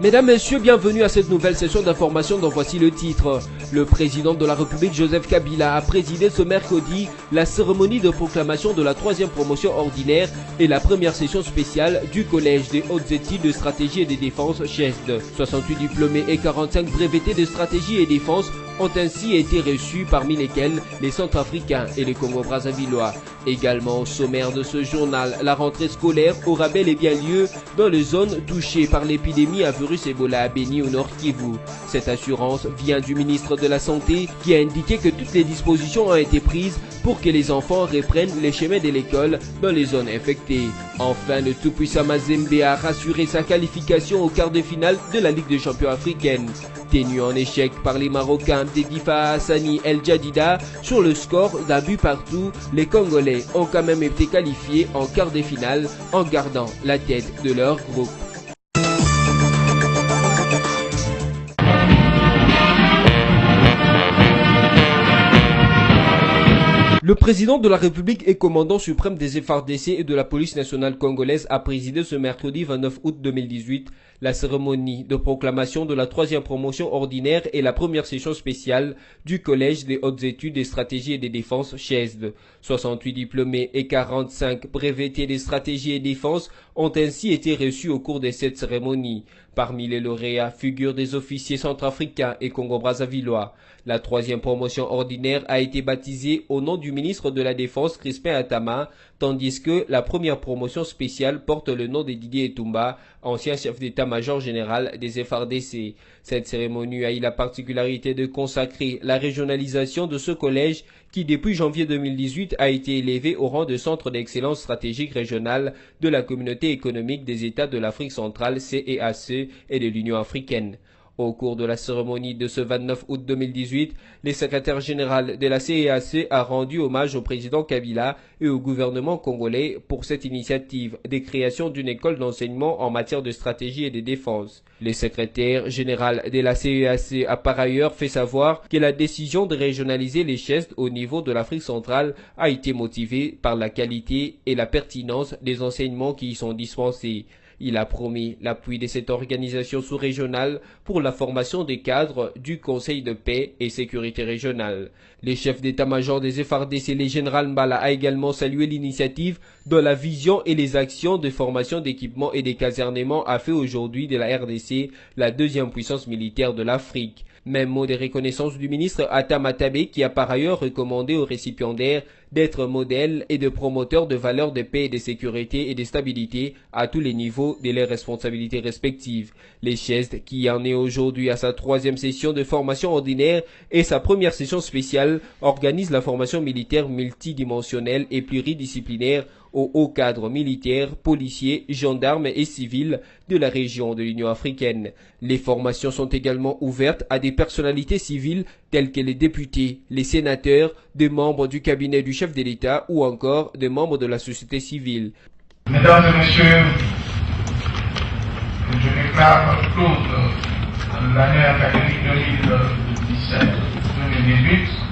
Mesdames, Messieurs, bienvenue à cette nouvelle session d'information dont voici le titre. Le président de la République, Joseph Kabila, a présidé ce mercredi la cérémonie de proclamation de la 3e promotion ordinaire et la première session spéciale du Collège des hautes études de stratégie et de défense (CHESD). 68 diplômés et 45 brevetés de stratégie et défense ont ainsi été reçus, parmi lesquels les Centrafricains et les Congo-Brazzavillois. Également au sommaire de ce journal, la rentrée scolaire aura bel et bien lieu dans les zones touchées par l'épidémie à virus Ebola à Beni au Nord Kivu. Cette assurance vient du ministre de la Santé qui a indiqué que toutes les dispositions ont été prises pour que les enfants reprennent les chemins de l'école dans les zones infectées. Enfin, le tout-puissant Mazembe a rassuré sa qualification au quart de finale de la Ligue des champions africaine. Tenu en échec par les Marocains Dedifa Hassani El Jadida sur le score d'un but partout, les Congolais ont quand même été qualifiés en quart de finale en gardant la tête de leur groupe. Le président de la République et commandant suprême des FARDC et de la police nationale congolaise a présidé ce mercredi 29 août 2018 la cérémonie de proclamation de la 3e promotion ordinaire et la première session spéciale du Collège des hautes études des stratégies et des défenses (CHESD). 68 diplômés et 45 brevetés des stratégies et défense ont ainsi été reçus au cours de cette cérémonie. Parmi les lauréats figurent des officiers centrafricains et congo-brazzavillois. La 3e promotion ordinaire a été baptisée au nom du ministre de la Défense Crispin Atama, tandis que la première promotion spéciale porte le nom de Didier Etumba, ancien chef d'état-major général des FARDC. Cette cérémonie a eu la particularité de consacrer la régionalisation de ce collège qui, depuis janvier 2018, a été élevé au rang de centre d'excellence stratégique régional de la Communauté économique des États de l'Afrique centrale (CEAC) et de l'Union africaine. Au cours de la cérémonie de ce 29 août 2018, le secrétaire général de la CEAC a rendu hommage au président Kabila et au gouvernement congolais pour cette initiative de création d'une école d'enseignement en matière de stratégie et de défense. Le secrétaire général de la CEAC a par ailleurs fait savoir que la décision de régionaliser les CHESD au niveau de l'Afrique centrale a été motivée par la qualité et la pertinence des enseignements qui y sont dispensés. Il a promis l'appui de cette organisation sous-régionale pour la formation des cadres du Conseil de paix et sécurité régionale. Les chefs d'état-major des FARDC et le général Mbala a également salué l'initiative dont la vision et les actions de formation d'équipement et de casernement a fait aujourd'hui de la RDC la 2e puissance militaire de l'Afrique. Même mot de reconnaissance du ministre Atam Atabé qui a par ailleurs recommandé aux récipiendaires d'être modèles et de promoteurs de valeurs de paix et de sécurité et de stabilité à tous les niveaux de leurs responsabilités respectives. Les CHESD, qui en est aujourd'hui à sa 3e session de formation ordinaire et sa première session spéciale, organisent la formation militaire multidimensionnelle et pluridisciplinaire aux hauts cadres militaires, policiers, gendarmes et civils de la région de l'Union africaine. Les formations sont également ouvertes à des personnalités civiles telles que les députés, les sénateurs, des membres du cabinet du chef de l'État ou encore des membres de la société civile. Mesdames et Messieurs, je déclare toute l'année académique 2017-2018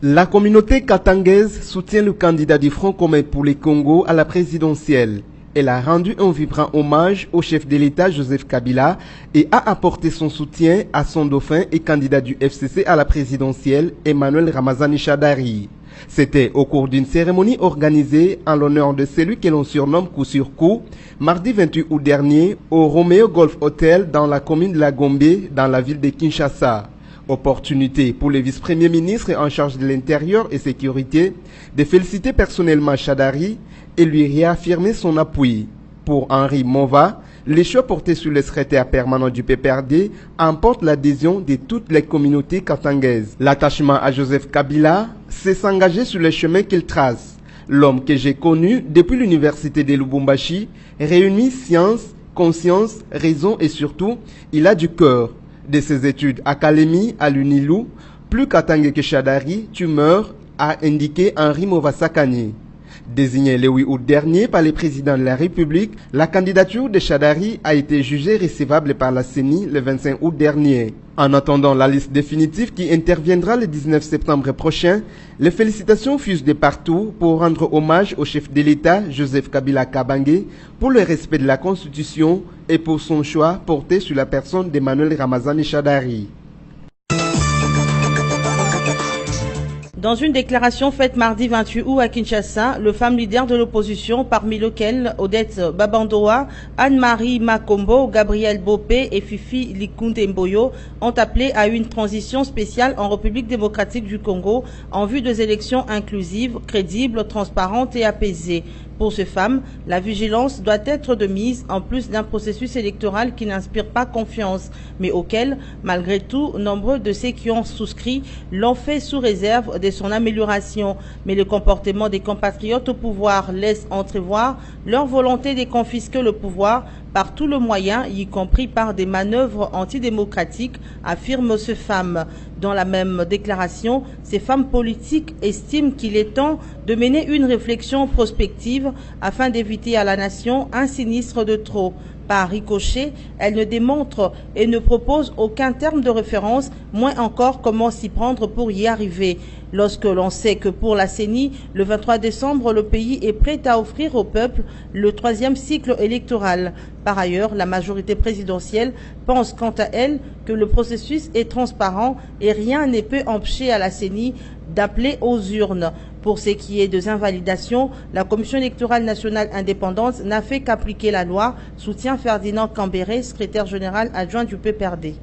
La communauté katangaise soutient le candidat du Front commun pour les Congo à la présidentielle. Elle a rendu un vibrant hommage au chef de l'État Joseph Kabila et a apporté son soutien à son dauphin et candidat du FCC à la présidentielle Emmanuel Ramazani Shadari. C'était au cours d'une cérémonie organisée en l'honneur de celui que l'on surnomme coup sur coup, mardi 28 août dernier au Romeo Golf Hotel dans la commune de la Gombe dans la ville de Kinshasa. Opportunité pour le vice-premier ministre en charge de l'intérieur et sécurité de féliciter personnellement Shadari et lui réaffirmer son appui. Pour Henri Mova, les choix portés sur le secrétaire permanent du PPRD emportent l'adhésion de toutes les communautés katangaises. L'attachement à Joseph Kabila, c'est s'engager sur le chemin qu'il trace. L'homme que j'ai connu depuis l'université de Lubumbashi réunit science, conscience, raison et surtout, il a du cœur. De ses études académiques à l'UNILU, plus katangais que Shadari, tu meurs, a indiqué Henri Mova Sakani. Désignée le 8 août dernier par le président de la République, la candidature de Chadari a été jugée recevable par la CENI le 25 août dernier. En attendant la liste définitive qui interviendra le 19 septembre prochain, les félicitations fusent de partout pour rendre hommage au chef de l'État, Joseph Kabila Kabange, pour le respect de la Constitution et pour son choix porté sur la personne d'Emmanuel Ramazani Chadari. Dans une déclaration faite mardi 28 août à Kinshasa, le femme leader de l'opposition, parmi lesquelles Odette Babandoa, Anne-Marie Makombo, Gabriel Bopé et Fifi Likunde Mboyo, ont appelé à une transition spéciale en République démocratique du Congo en vue des élections inclusives, crédibles, transparentes et apaisées. Pour ces femmes, la vigilance doit être de mise en plus d'un processus électoral qui n'inspire pas confiance, mais auquel, malgré tout, nombreux de ceux qui ont souscrit l'ont fait sous réserve de son amélioration. Mais le comportement des compatriotes au pouvoir laisse entrevoir leur volonté de confisquer le pouvoir par tout le moyen, y compris par des manœuvres antidémocratiques, affirment ces femmes. Dans la même déclaration, ces femmes politiques estiment qu'il est temps de mener une réflexion prospective afin d'éviter à la nation un sinistre de trop. Par ricochet, elle ne démontre et ne propose aucun terme de référence, moins encore comment s'y prendre pour y arriver. Lorsque l'on sait que pour la CENI, le 23 décembre, le pays est prêt à offrir au peuple le 3e cycle électoral. Par ailleurs, la majorité présidentielle pense quant à elle que le processus est transparent et rien ne peut empêcher à la CENI d'appeler aux urnes. Pour ce qui est des invalidations, la Commission électorale nationale indépendante n'a fait qu'appliquer la loi, soutient Ferdinand Cambéré, secrétaire général adjoint du PPRD.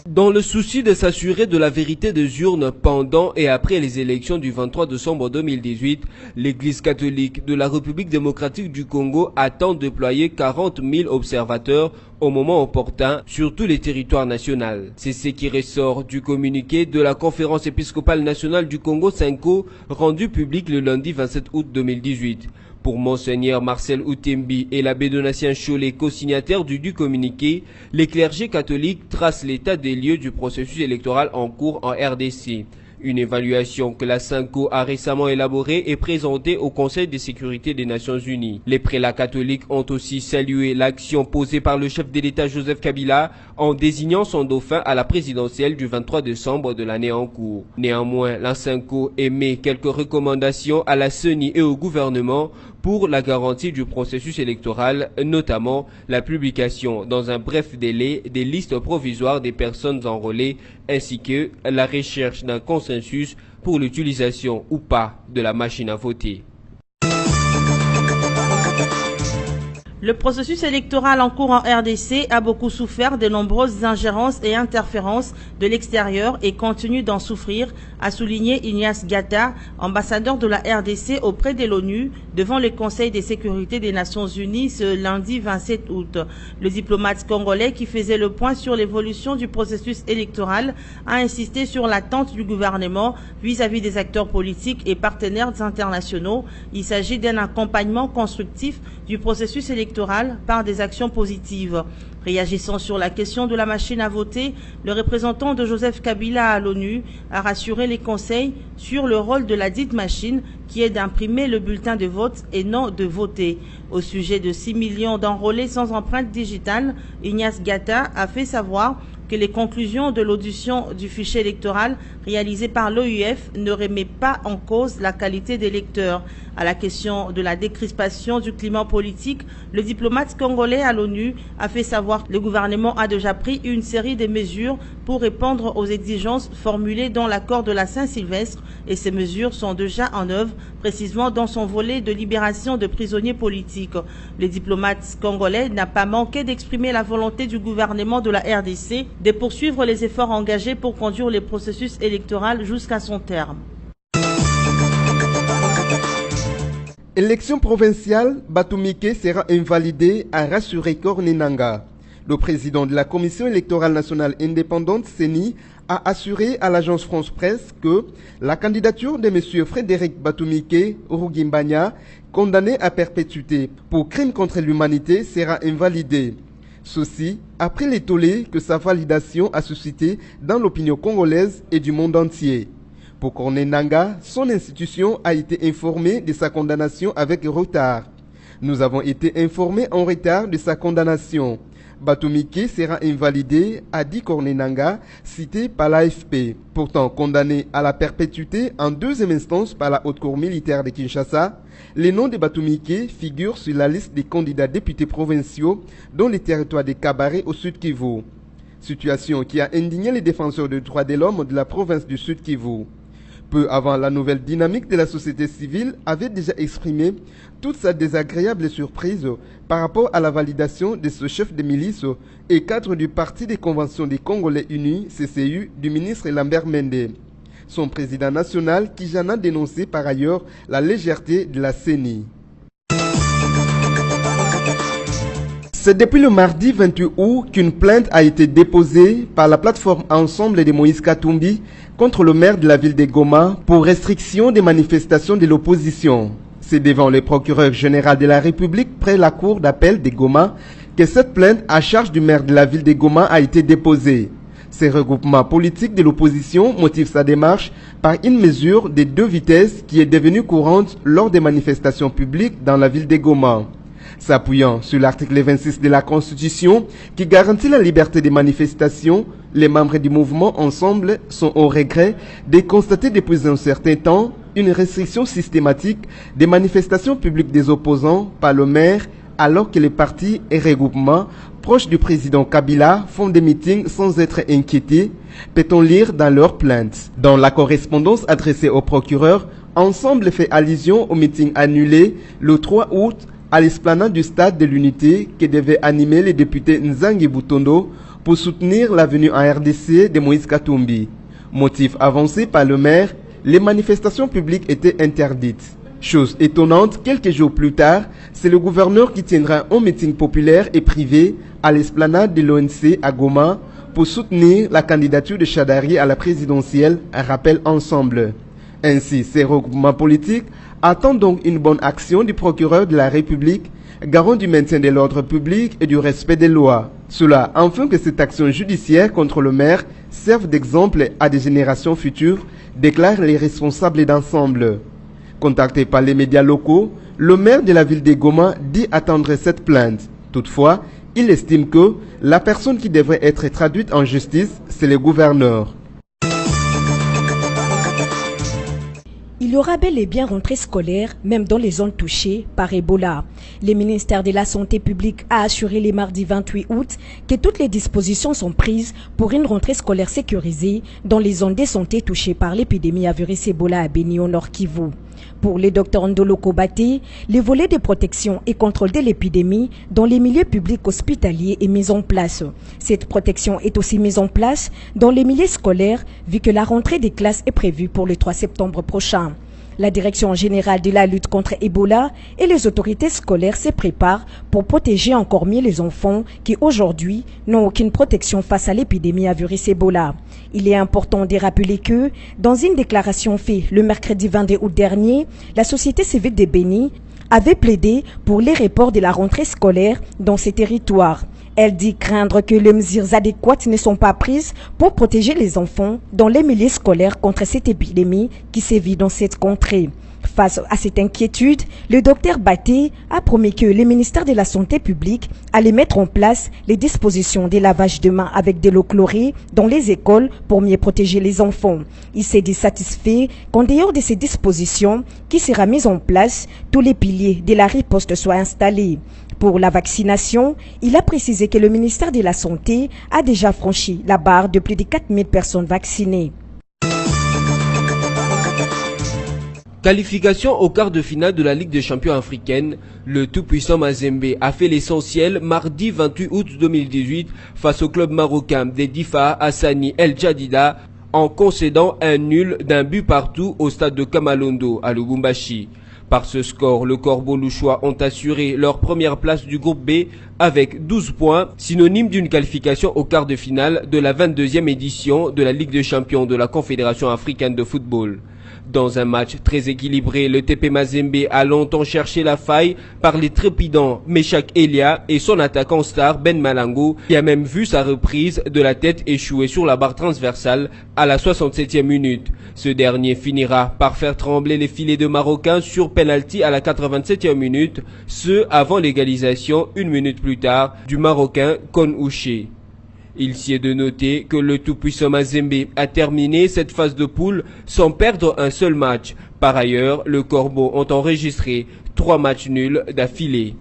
Dans le souci de s'assurer de la vérité des urnes pendant et après les élections du 23 décembre 2018, l'Église catholique de la République démocratique du Congo attend déployer 40 000 observateurs au moment opportun sur tous les territoires nationaux. C'est ce qui ressort du communiqué de la Conférence épiscopale nationale du Congo (CENCO) rendu public le lundi 27 août 2018. Pour Monseigneur Marcel Outembi et l'abbé Donatien Cholet, co-signataires du communiqué, les clergés catholiques tracent l'état des lieux du processus électoral en cours en RDC. Une évaluation que la CENCO a récemment élaborée et présentée au Conseil de sécurité des Nations Unies. Les prélats catholiques ont aussi salué l'action posée par le chef de l'État Joseph Kabila en désignant son dauphin à la présidentielle du 23 décembre de l'année en cours. Néanmoins, la CENCO émet quelques recommandations à la CENI et au gouvernement pour la garantie du processus électoral, notamment la publication dans un bref délai des listes provisoires des personnes enrôlées ainsi que la recherche d'un consensus pour l'utilisation ou pas de la machine à voter. Le processus électoral en cours en RDC a beaucoup souffert de nombreuses ingérences et interférences de l'extérieur et continue d'en souffrir, a souligné Ignace Gata, ambassadeur de la RDC auprès de l'ONU, devant le Conseil de sécurité des Nations Unies ce lundi 27 août. Le diplomate congolais qui faisait le point sur l'évolution du processus électoral a insisté sur l'attente du gouvernement vis-à-vis des acteurs politiques et partenaires internationaux. Il s'agit d'un accompagnement constructif du processus électoral par des actions positives. Réagissant sur la question de la machine à voter, le représentant de Joseph Kabila à l'ONU a rassuré les conseils sur le rôle de la dite machine qui est d'imprimer le bulletin de vote et non de voter. Au sujet de 6 millions d'enrôlés sans empreinte digitale, Ignace Gata a fait savoir que les conclusions de l'audition du fichier électoral réalisé par l'OUF ne remet pas en cause la qualité des électeurs. À la question de la décrispation du climat politique, le diplomate congolais à l'ONU a fait savoir que le gouvernement a déjà pris une série de mesures pour répondre aux exigences formulées dans l'accord de la Saint-Sylvestre et ces mesures sont déjà en œuvre, précisément dans son volet de libération de prisonniers politiques. Le diplomate congolais n'a pas manqué d'exprimer la volonté du gouvernement de la RDC de poursuivre les efforts engagés pour conduire le processus électoral jusqu'à son terme. Élection provinciale, Batumike sera invalidée, a rassuré Corne Nangaa. Le président de la Commission électorale nationale indépendante, CENI, a assuré à l'agence France Presse que la candidature de M. Frédéric Batumike Rugimbanya, condamné à perpétuité pour crime contre l'humanité, sera invalidée. Ceci après les tollés que sa validation a suscité dans l'opinion congolaise et du monde entier. Pour Corneille Nangaa, son institution a été informée de sa condamnation avec retard. Nous avons été informés en retard de sa condamnation. Batumike sera invalidé, a dit Corneille Nangaa, cité par l'AFP. Pourtant condamné à la perpétuité en deuxième instance par la Haute Cour militaire de Kinshasa, les noms de Batumike figurent sur la liste des candidats députés provinciaux dans les territoires de Kabaré au Sud Kivu. Situation qui a indigné les défenseurs des droits de l'homme de la province du Sud Kivu. Peu avant, la nouvelle dynamique de la société civile avait déjà exprimé toute sa désagréable surprise par rapport à la validation de ce chef de milice et cadre du Parti des Conventions des Congolais Unis, CCU, du ministre Lambert Mende. Son président national, Kijana, a dénoncé par ailleurs la légèreté de la CENI. C'est depuis le mardi 28 août qu'une plainte a été déposée par la plateforme Ensemble de Moïse Katumbi contre le maire de la ville de Goma pour restriction des manifestations de l'opposition. C'est devant le procureur général de la République près la cour d'appel de Goma que cette plainte à charge du maire de la ville de Goma a été déposée. Ce regroupement politique de l'opposition motive sa démarche par une mesure de 2 vitesses qui est devenue courante lors des manifestations publiques dans la ville de Goma. S'appuyant sur l'article 26 de la Constitution qui garantit la liberté des manifestations, les membres du mouvement Ensemble sont au regret de constater depuis un certain temps une restriction systématique des manifestations publiques des opposants par le maire alors que les partis et regroupements proches du président Kabila font des meetings sans être inquiétés, peut-on lire dans leur plainte. Dans la correspondance adressée au procureur, Ensemble fait allusion au meeting annulé le 3 août à l'esplanade du stade de l'Unité que devaient animer les députés Nzangi Butondo pour soutenir la venue en RDC de Moïse Katumbi. Motif avancé par le maire, les manifestations publiques étaient interdites. Chose étonnante, quelques jours plus tard, c'est le gouverneur qui tiendra un meeting populaire et privé à l'esplanade de l'ONC à Goma pour soutenir la candidature de Chadari à la présidentielle, rappelle Ensemble. Ainsi, ces regroupements politiques attendent donc une bonne action du procureur de la République, garant du maintien de l'ordre public et du respect des lois. Cela afin que cette action judiciaire contre le maire serve d'exemple à des générations futures, déclarent les responsables d'Ensemble. Contacté par les médias locaux, le maire de la ville de Goma dit attendre cette plainte. Toutefois, il estime que la personne qui devrait être traduite en justice, c'est le gouverneur. Il y aura bel et bien rentrée scolaire, même dans les zones touchées par Ebola. Le ministère de la Santé publique a assuré le mardi 28 août que toutes les dispositions sont prises pour une rentrée scolaire sécurisée dans les zones de santé touchées par l'épidémie à virus Ebola à Beni au Nord Kivu. Pour le Dr Ndolo Kobate, le volet de protection et contrôle de l'épidémie dans les milieux publics hospitaliers est mis en place. Cette protection est aussi mise en place dans les milieux scolaires vu que la rentrée des classes est prévue pour le 3 septembre prochain. La Direction générale de la lutte contre Ebola et les autorités scolaires se préparent pour protéger encore mieux les enfants qui aujourd'hui n'ont aucune protection face à l'épidémie à virus Ebola. Il est important de rappeler que, dans une déclaration faite le mercredi 22 août dernier, la société civile de Beni avait plaidé pour les reports de la rentrée scolaire dans ces territoires. Elle dit craindre que les mesures adéquates ne sont pas prises pour protéger les enfants dans les milieux scolaires contre cette épidémie qui sévit dans cette contrée. Face à cette inquiétude, le docteur Baté a promis que le ministère de la Santé publique allait mettre en place les dispositions de lavage de mains avec de l'eau chlorée dans les écoles pour mieux protéger les enfants. Il s'est dit satisfait qu'en dehors de ces dispositions qui sera mises en place, tous les piliers de la riposte soient installés. Pour la vaccination, il a précisé que le ministère de la Santé a déjà franchi la barre de plus de 4000 personnes vaccinées. Qualification au quart de finale de la Ligue des champions africaine, le tout-puissant Mazembe a fait l'essentiel mardi 28 août 2018 face au club marocain des Difa Hassani El Jadida en concédant un nul d'un but partout au stade de Kamalondo à Lubumbashi. Par ce score, le Corbeau Louchois ont assuré leur première place du groupe B avec 12 points, synonyme d'une qualification au quart de finale de la 22e édition de la Ligue des champions de la Confédération africaine de football. Dans un match très équilibré, le TP Mazembe a longtemps cherché la faille par les trépidants Meshak Elia et son attaquant star Ben Malango, qui a même vu sa reprise de la tête échouer sur la barre transversale à la 67e minute. Ce dernier finira par faire trembler les filets de Marocains sur penalty à la 87e minute, ce avant l'égalisation une minute plus tard du Marocain Kon Ouché. Il s'y est de noter que le tout-puissant Mazembe a terminé cette phase de poule sans perdre un seul match. Par ailleurs, le Corbeau ont enregistré 3 matchs nuls d'affilée.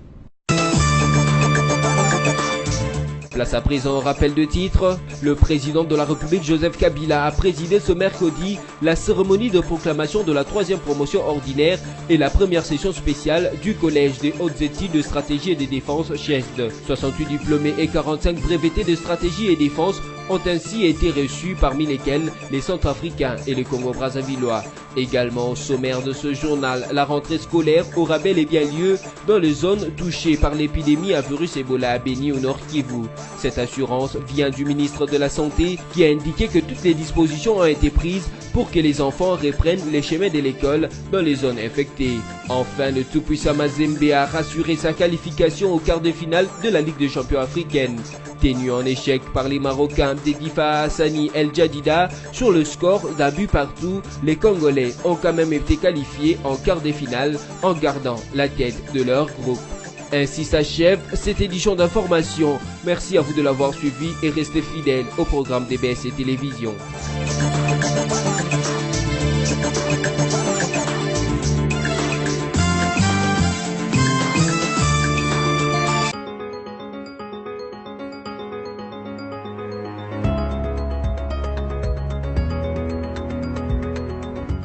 Place à présent au rappel de titre. Le président de la République Joseph Kabila a présidé ce mercredi la cérémonie de proclamation de la 3e promotion ordinaire et la première session spéciale du Collège des hautes études de stratégie et de défense CHESD. 68 diplômés et 45 brevetés de stratégie et défense ont ainsi été reçus, parmi lesquels les Centrafricains et les Congo-Brazzavillois. Également au sommaire de ce journal, la rentrée scolaire aura bel et bien lieu dans les zones touchées par l'épidémie à virus Ebola à Beni au Nord Kivu. Cette assurance vient du ministre de la Santé qui a indiqué que toutes les dispositions ont été prises pour que les enfants reprennent les chemins de l'école dans les zones infectées. Enfin, le tout-puissant Mazembe a rassuré sa qualification au quart de finale de la Ligue des champions africaine. Tenu en échec par les Marocains Dedifa Hassani El Jadida sur le score d'un but partout, les Congolais ont quand même été qualifiés en quart de finale en gardant la tête de leur groupe. Ainsi s'achève cette édition d'information. Merci à vous de l'avoir suivi et restez fidèles au programme DBS et Télévision.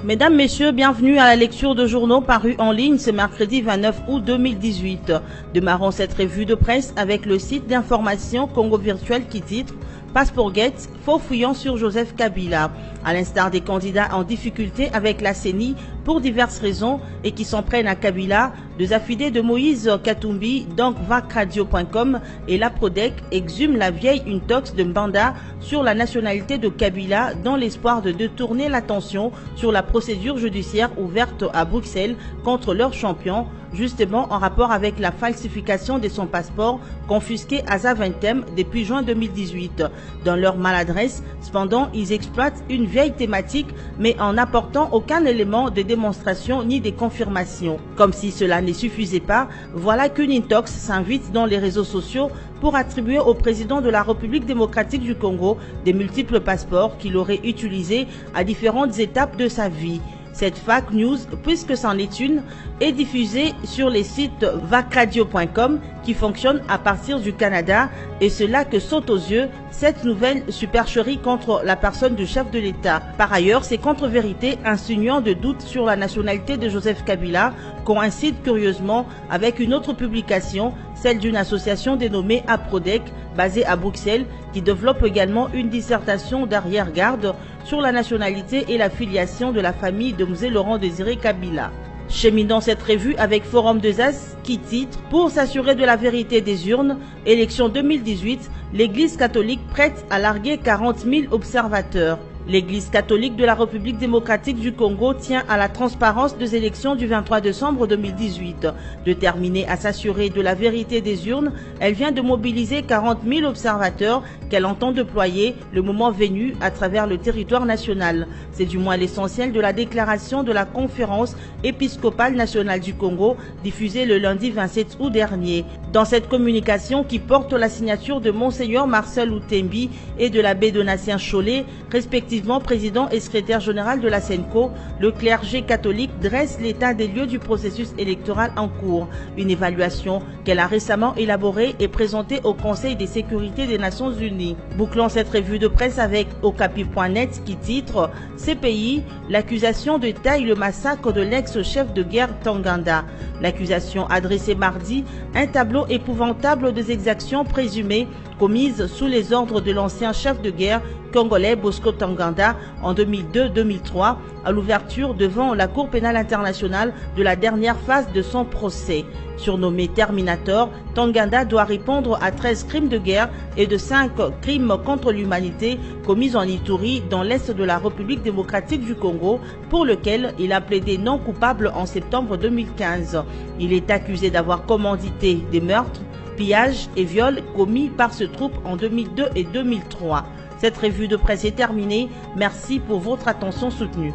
Mesdames, Messieurs, bienvenue à la lecture de journaux parus en ligne ce mercredi 29 août 2018. Démarrons cette revue de presse avec le site d'information Congo Virtuel qui titre « Passeport Gate, faux fouillant sur Joseph Kabila ». À l'instar des candidats en difficulté avec la CENI pour diverses raisons et qui s'en prennent à Kabila, deux affidés de Moïse Katumbi, donc vacradio.com et la Prodec exhument la vieille intox de Mbanda sur la nationalité de Kabila dans l'espoir de détourner l'attention sur la procédure judiciaire ouverte à Bruxelles contre leur champion, justement en rapport avec la falsification de son passeport confisqué à Zaventem depuis juin 2018. Dans leur maladresse, cependant, ils exploitent une vieille thématique mais en n'apportant aucun élément de démonstration ni de confirmation. Comme si cela ne suffisait pas, voilà qu'une intox s'invite dans les réseaux sociaux pour attribuer au président de la République démocratique du Congo des multiples passeports qu'il aurait utilisés à différentes étapes de sa vie. Cette fake news, puisque c'en est une, est diffusée sur les sites vacradio.com qui fonctionne à partir du Canada et c'est là que saute aux yeux cette nouvelle supercherie contre la personne du chef de l'État. Par ailleurs, ces contre-vérités insinuant de doutes sur la nationalité de Joseph Kabila coïncident curieusement avec une autre publication, celle d'une association dénommée APRODEC, basée à Bruxelles, qui développe également une dissertation d'arrière-garde sur la nationalité et la filiation de la famille de Mzee Laurent Désiré Kabila. Cheminant cette revue avec Forum 2As qui titre « Pour s'assurer de la vérité des urnes, élection 2018, l'Église catholique prête à larguer 40 000 observateurs ». L'Église catholique de la République démocratique du Congo tient à la transparence des élections du 23 décembre 2018. Déterminée à s'assurer de la vérité des urnes, elle vient de mobiliser 40 000 observateurs qu'elle entend déployer le moment venu à travers le territoire national. C'est du moins l'essentiel de la déclaration de la conférence épiscopale nationale du Congo diffusée le lundi 27 août dernier. Dans cette communication qui porte la signature de Monseigneur Marcel Outembi et de l'abbé Donatien Cholet, respectivement président et secrétaire général de la SENCO, le clergé catholique dresse l'état des lieux du processus électoral en cours. Une évaluation qu'elle a récemment élaborée et présentée au Conseil de sécurité des Nations Unies. Bouclons cette revue de presse avec Okapi.net qui titre « CPI, l'accusation de taille le massacre de l'ex-chef de guerre Tanganda ». L'accusation adressée mardi, un tableau épouvantable des exactions présumées commises sous les ordres de l'ancien chef de guerre congolais Bosco Ntaganda en 2002-2003 à l'ouverture devant la Cour pénale internationale de la dernière phase de son procès. Surnommé Terminator, Ntaganda doit répondre à 13 crimes de guerre et de 5 crimes contre l'humanité commis en Ituri dans l'est de la République démocratique du Congo, pour lequel il a plaidé non coupable en septembre 2015. Il est accusé d'avoir commandité des meurtres, pillages et viols commis par ce troupe en 2002 et 2003. Cette revue de presse est terminée. Merci pour votre attention soutenue.